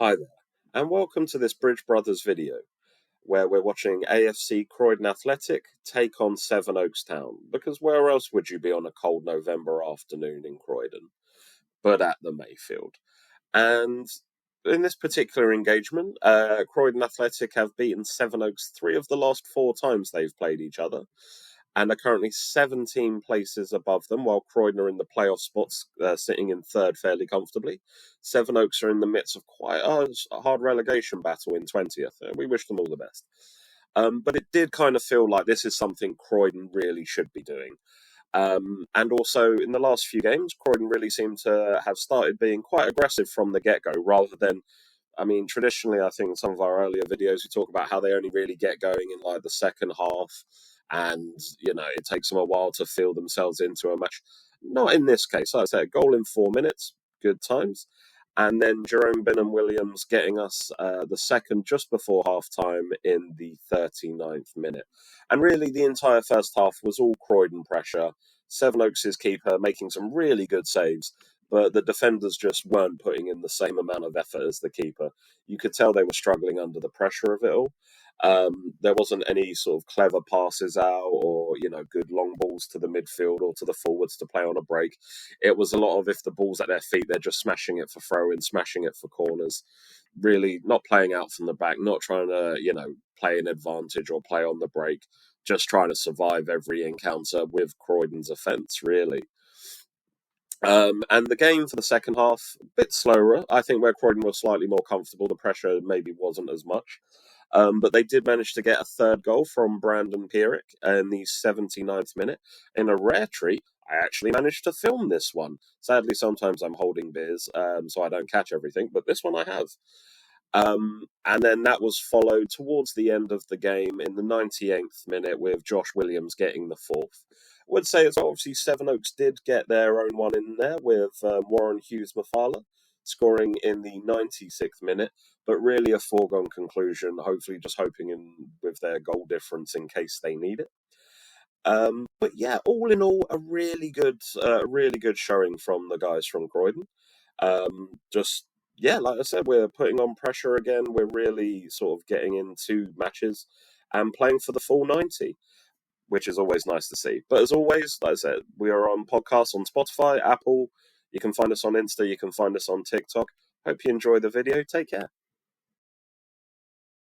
Hi there, and welcome to this Bridge Brothers video, where we're watching AFC Croydon Athletic take on Sevenoaks Town, because where else would you be on a cold November afternoon in Croydon, but at the Mayfield? And in this particular engagement, Croydon Athletic have beaten Sevenoaks 3 of the last 4 times they've played each other, and are currently 17 places above them, while Croydon are in the playoff spots, sitting in third fairly comfortably. Sevenoaks are in the midst of quite a hard relegation battle in 20th. We wish them all the best. But it did kind of feel like this is something Croydon really should be doing. And also, in the last few games, Croydon really seemed to have started being quite aggressive from the get-go, rather than, traditionally, I think in some of our earlier videos, we talk about how they only really get going in like the second half, and it takes them a while to feel themselves into a match. Not in this case. Like I said, goal in 4 minutes, good times, and then Jerome Bingham-Williams getting us the second just before half time in the 39th minute. And really, the entire first half was all Croydon pressure. Sevenoaks' keeper making some really good saves, but the defenders just weren't putting in the same amount of effort as the keeper. You could tell they were struggling under the pressure of it all. There wasn't any sort of clever passes out or, good long balls to the midfield or to the forwards to play on a break. It was a lot of, if the ball's at their feet, they're just smashing it for throw-in, smashing it for corners. Really not playing out from the back, not trying to, play an advantage or play on the break. Just trying to survive every encounter with Croydon's offence, really. And the game for the second half, a bit slower. I think where Croydon was slightly more comfortable, the pressure maybe wasn't as much. But they did manage to get a third goal from Brandon Pierrick in the 79th minute. In a rare treat, I actually managed to film this one. Sadly, sometimes I'm holding beers, so I don't catch everything, but this one I have. And then that was followed towards the end of the game in the 98th minute with Josh Williams getting the fourth. I would say it's obviously Sevenoaks did get their own one in there with Warren Hughes-Mafala scoring in the 96th minute, but really a foregone conclusion, hopefully just hoping in with their goal difference in case they need it. But yeah, all in all, a really good showing from the guys from Croydon. Like I said, we're putting on pressure again. We're really sort of getting into matches and playing for the full 90, which is always nice to see. But as always, like I said, we are on podcasts on Spotify, Apple. You can find us on Insta. You can find us on TikTok. Hope you enjoy the video. Take care.